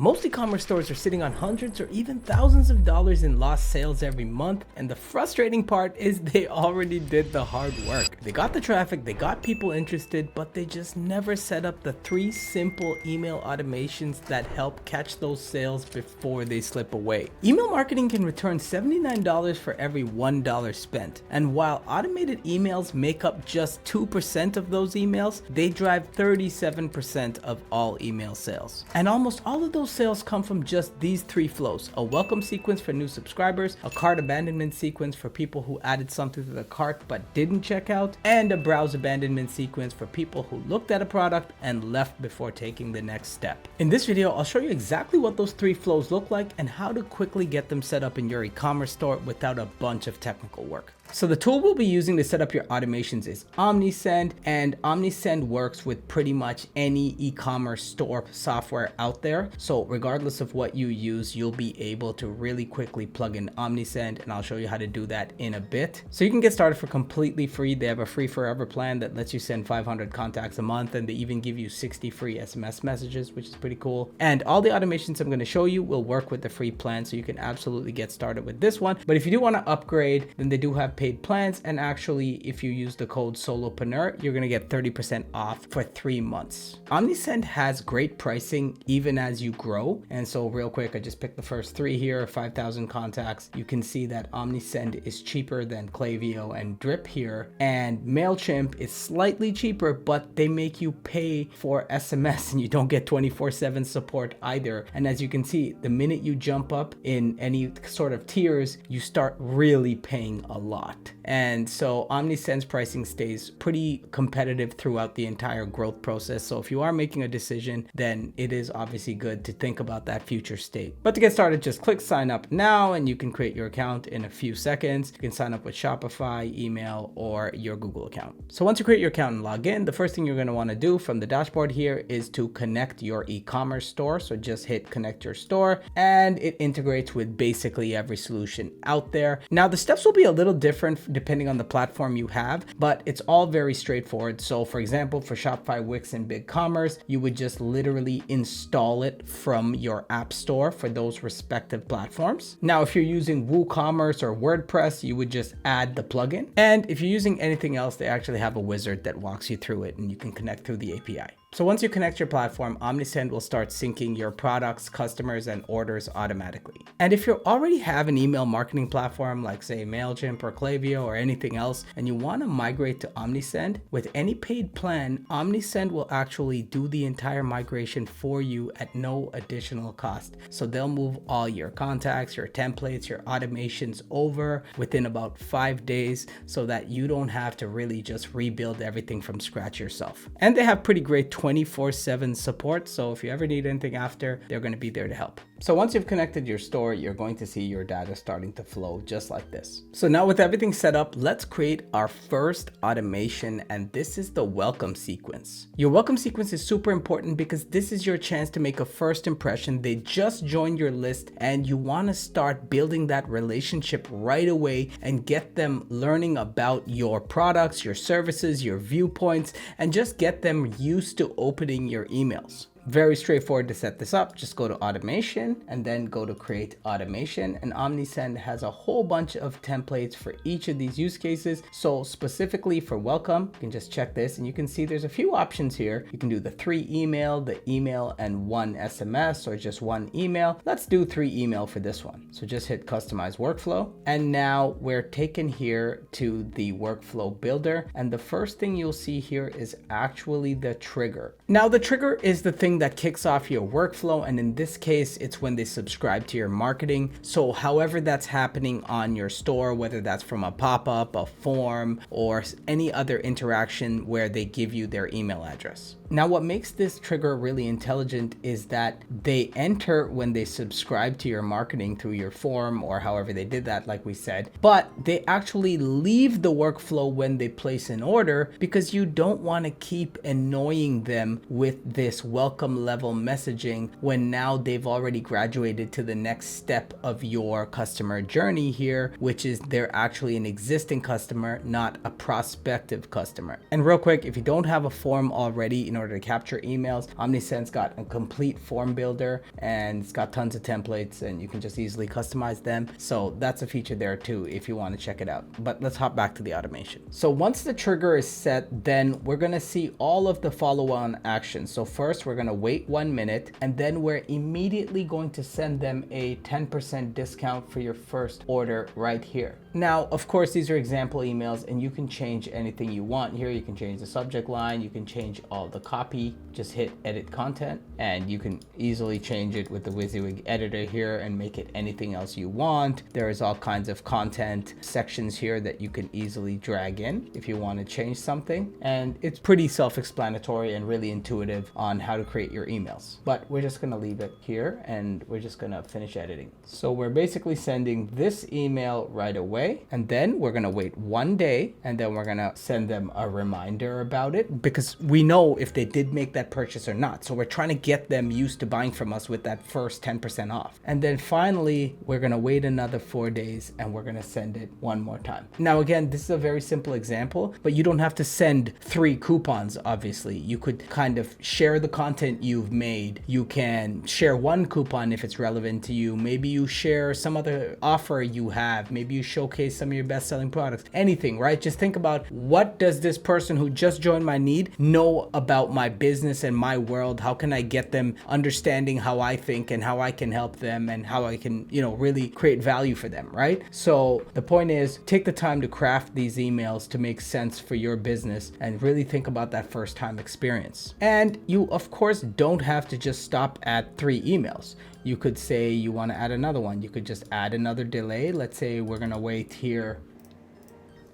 Most e-commerce stores are sitting on hundreds or even thousands of dollars in lost sales every month, and the frustrating part is they already did the hard work. They got the traffic, they got people interested, but they just never set up the 3 simple email automations that help catch those sales before they slip away. Email marketing can return $79 for every $1 spent, and while automated emails make up just 2% of those emails, they drive 37% of all email sales. And almost all of those sales come from just these 3 flows: a welcome sequence for new subscribers, a cart abandonment sequence for people who added something to the cart but didn't check out, and a browse abandonment sequence for people who looked at a product and left before taking the next step. In this video, I'll show you exactly what those 3 flows look like and how to quickly get them set up in your e-commerce store without a bunch of technical work. So the tool we'll be using to set up your automations is Omnisend, and Omnisend works with pretty much any e-commerce store software out there. So regardless of what you use, you'll be able to really quickly plug in Omnisend, and I'll show you how to do that in a bit. So you can get started for completely free. They have a free forever plan that lets you send 500 contacts a month, and they even give you 60 free SMS messages, which is pretty cool. And all the automations I'm going to show you will work with the free plan, so you can absolutely get started with this one. But if you do want to upgrade, then they do have paid plans, and actually if you use the code solopreneur, you're going to get 30% off for 3 months. Omnisend has great pricing even as you grow, and so real quick, I just picked the first 3 here, 5,000 contacts. You can see that Omnisend is cheaper than Klaviyo and Drip here, and Mailchimp is slightly cheaper, but they make you pay for SMS and you don't get 24/7 support either. And as you can see, the minute you jump up in any sort of tiers, you start really paying a lot. And so Omnisend's pricing stays pretty competitive throughout the entire growth process. So if you are making a decision, then it is obviously good to think about that future state. But to get started, just click sign up now and you can create your account in a few seconds. You can sign up with Shopify, email, or your Google account. So once you create your account and log in, the first thing you're going to want to do from the dashboard here is to connect your e-commerce store. So just hit connect your store, and it integrates with basically every solution out there. Now the steps will be a little different depending on the platform you have, but it's all very straightforward. So for example, for Shopify, Wix, and BigCommerce, you would just literally install it from your app store for those respective platforms. Now, if you're using WooCommerce or WordPress, you would just add the plugin. And if you're using anything else, they actually have a wizard that walks you through it and you can connect through the API. So once you connect your platform, Omnisend will start syncing your products, customers, and orders automatically. And if you already have an email marketing platform like say Mailchimp or Klaviyo or anything else, and you want to migrate to Omnisend, with any paid plan, Omnisend will actually do the entire migration for you at no additional cost. So they'll move all your contacts, your templates, your automations over within about 5 days so that you don't have to really just rebuild everything from scratch yourself. And they have pretty great 24/7 support, so if you ever need anything after, they're going to be there to help. So once you've connected your store, you're going to see your data starting to flow just like this. So now with everything set up, let's create our first automation, and this is the welcome sequence. Your welcome sequence is super important because this is your chance to make a first impression. They just joined your list and you want to start building that relationship right away and get them learning about your products, your services, your viewpoints, and just get them used to opening your emails. Very straightforward to set this up. Just go to automation and then go to create automation, and Omnisend has a whole bunch of templates for each of these use cases. So specifically for welcome, you can just check this and you can see there's a few options here. You can do the 3 email, the email, and 1 SMS, or just 1 email. Let's do 3 email for this one. So just hit customize workflow, and now we're taken here to the workflow builder, and the first thing you'll see here is actually the trigger. Now the trigger is the thing that kicks off your workflow, and in this case it's when they subscribe to your marketing. So however that's happening on your store, whether that's from a pop-up, a form, or any other interaction where they give you their email address. Now what makes this trigger really intelligent is that they enter when they subscribe to your marketing through your form or however they did that, like we said, but they actually leave the workflow when they place an order because you don't want to keep annoying them them with this welcome level messaging when now they've already graduated to the next step of your customer journey here, which is they're actually an existing customer, not a prospective customer. And real quick, if you don't have a form already in order to capture emails, Omnisend's got a complete form builder and it's got tons of templates and you can just easily customize them. So that's a feature there too if you want to check it out. But let's hop back to the automation. So once the trigger is set, then we're going to see all of the follow-on actions. So first we're going to wait 1 minute and then we're immediately going to send them a 10% discount for your first order right here. Now, of course, these are example emails and you can change anything you want here. You can change the subject line, you can change all the copy, just hit edit content, and you can easily change it with the WYSIWYG editor here and make it anything else you want. There is all kinds of content sections here that you can easily drag in if you want to change something. And it's pretty self-explanatory and really intuitive on how to create your emails. But we're just going to leave it here and we're just going to finish editing. So we're basically sending this email right away. And then we're going to wait 1 day and then we're going to send them a reminder about it because we know if they did make that purchase or not. So we're trying to get them used to buying from us with that first 10% off. And then finally, we're going to wait another 4 days and we're going to send it one more time. Now, again, this is a very simple example, but you don't have to send 3 coupons, obviously. You could kind of share the content you've made. You can share 1 coupon if it's relevant to you. Maybe you share some other offer you have. Maybe you showcase some of your best-selling products, anything, right? Just think about what does this person who just joined my need know about my business and my world? How can I get them understanding how I think and how I can help them and how I can, really create value for them, right? So the point is, take the time to craft these emails to make sense for your business and really think about that first-time experience. And you, of course, don't have to just stop at 3 emails. You could say you want to add another one. You could just add another delay. Let's say we're going to wait here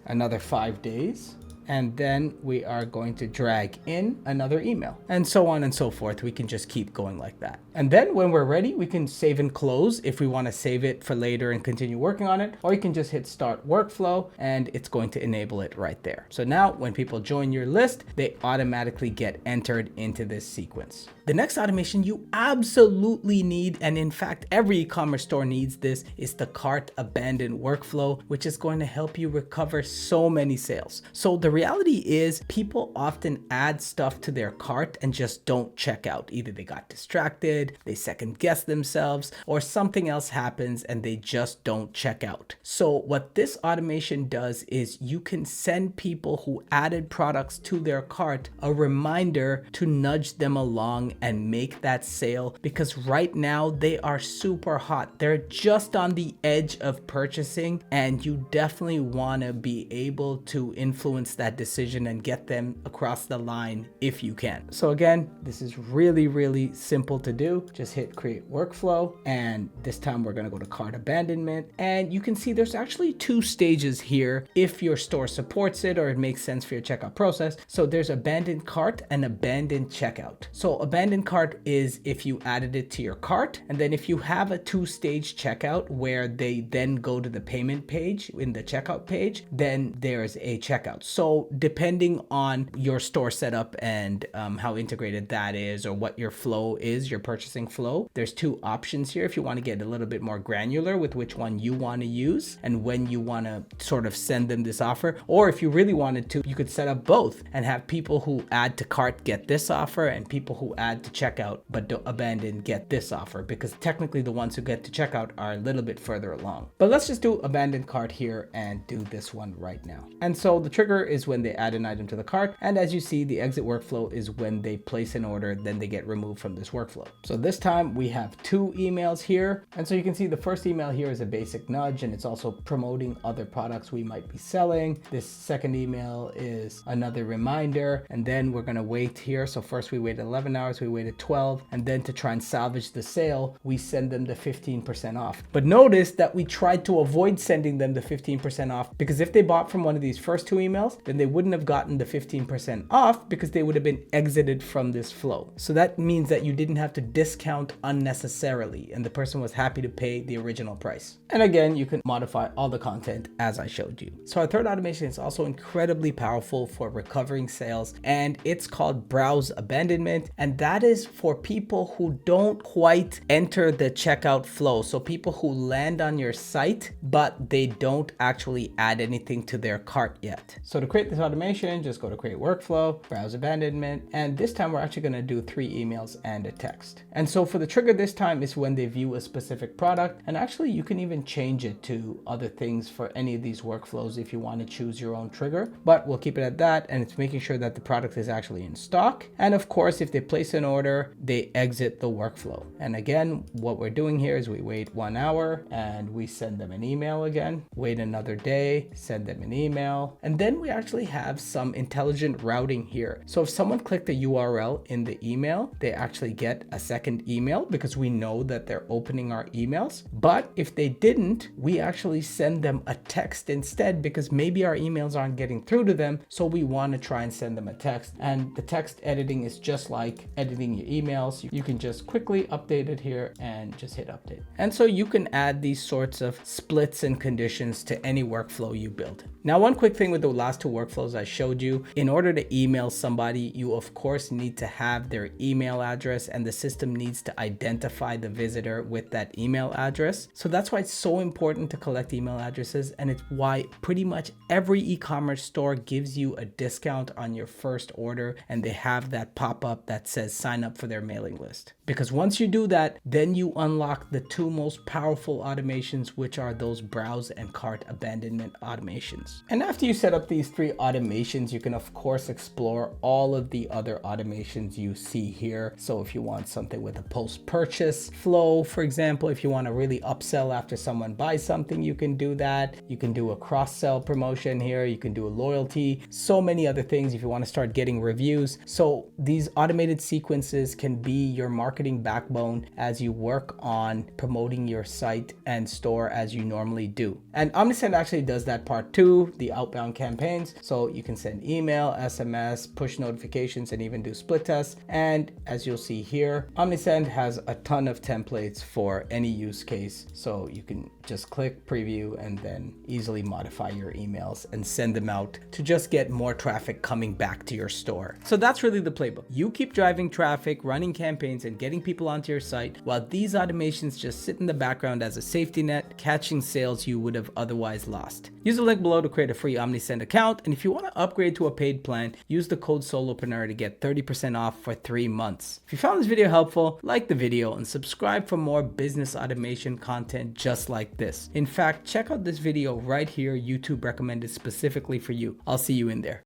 another 5 days. And then we are going to drag in another email and so on and so forth. We can just keep going like that. And then when we're ready, we can save and close if we want to save it for later and continue working on it, or you can just hit start workflow and it's going to enable it right there. So now when people join your list, they automatically get entered into this sequence. The next automation you absolutely need, and in fact, every e-commerce store needs this, is the cart abandon workflow, which is going to help you recover so many sales. So the reality is people often add stuff to their cart and just don't check out. Either they got distracted, they second guess themselves, or something else happens and they just don't check out. So what this automation does is you can send people who added products to their cart a reminder to nudge them along and make that sale, because right now they are super hot. They're just on the edge of purchasing and you definitely want to be able to influence that decision and get them across the line if you can. So again, this is really, really simple to do. Just hit create workflow, and this time we're going to go to cart abandonment, and you can see there's actually 2 stages here if your store supports it or it makes sense for your checkout process. So there's abandoned cart and abandoned checkout. So abandoned cart is if you added it to your cart, and then if you have a 2-stage checkout where they then go to the payment page in the checkout page, then there's a checkout. So depending on your store setup and how integrated that is, or what your flow is, your purchasing flow, there's 2 options here if you want to get a little bit more granular with which one you want to use and when you want to sort of send them this offer. Or if you really wanted to, you could set up both and have people who add to cart get this offer and people who add to checkout but don't abandon get this offer, because technically the ones who get to checkout are a little bit further along. But let's just do abandoned cart here and do this one right now. And so the trigger is when they add an item to the cart, and as you see, the exit workflow is when they place an order, then they get removed from this workflow. So this time we have 2 emails here, and so you can see the first email here is a basic nudge, and it's also promoting other products we might be selling. This second email is another reminder, and then we're going to wait here. So first we waited 11 hours, we waited 12, and then to try and salvage the sale, we send them the 15% off. But notice that we tried to avoid sending them the 15% off, because if they bought from one of these first 2 emails, the then they wouldn't have gotten the 15% off because they would have been exited from this flow. So that means that you didn't have to discount unnecessarily and the person was happy to pay the original price. And again, you can modify all the content as I showed you. So our third automation is also incredibly powerful for recovering sales, and it's called Browse Abandonment. And that is for people who don't quite enter the checkout flow. So people who land on your site, but they don't actually add anything to their cart yet. So to create this automation, just go to create workflow, browse abandonment. And this time we're actually going to do 3 emails and a text. And so for the trigger this time is when they view a specific product. And actually you can even change it to other things for any of these workflows if you want to choose your own trigger, but we'll keep it at that. And it's making sure that the product is actually in stock. And of course, if they place an order, they exit the workflow. And again, what we're doing here is we wait 1 hour and we send them an email again, wait another day, send them an email. And then we actually have some intelligent routing here. So if someone clicked the URL in the email, they actually get a second email because we know that they're opening our emails. But if they didn't, we actually send them a text instead because maybe our emails aren't getting through to them. So we want to try and send them a text. And the text editing is just like editing your emails. You can just quickly update it here and just hit update. And so you can add these sorts of splits and conditions to any workflow you build. Now, one quick thing with the last 2 workflows I showed you, in order to email somebody, you of course need to have their email address and the system needs to identify the visitor with that email address. So that's why it's so important to collect email addresses, and it's why pretty much every e-commerce store gives you a discount on your first order, and they have that pop-up that says sign up for their mailing list. Because once you do that, then you unlock the 2 most powerful automations, which are those browse and cart abandonment automations. And after you set up these 3 automations, you can of course explore all of the other automations you see here. So if you want something with a post-purchase flow, for example, if you want to really upsell after someone buys something, you can do that. You can do a cross-sell promotion here. You can do a loyalty, so many other things if you want to start getting reviews. So these automated sequences can be your marketing backbone as you work on promoting your site and store as you normally do. And Omnisend actually does that part too, the outbound campaigns. So you can send email, SMS, push notifications, and even do split tests. And as you'll see here, Omnisend has a ton of templates for any use case. So you can just click preview and then easily modify your emails and send them out to just get more traffic coming back to your store. So that's really the playbook. You keep driving traffic, running campaigns, and getting people onto your site, while these automations just sit in the background as a safety net, catching sales you would have otherwise lost. Use the link below to create a free Omnisend account. And if you want to upgrade to a paid plan, use the code SOLOPRENEUR to get 30% off for 3 months. If you found this video helpful, like the video and subscribe for more business automation content just like this. In fact, check out this video right here, YouTube recommended specifically for you. I'll see you in there.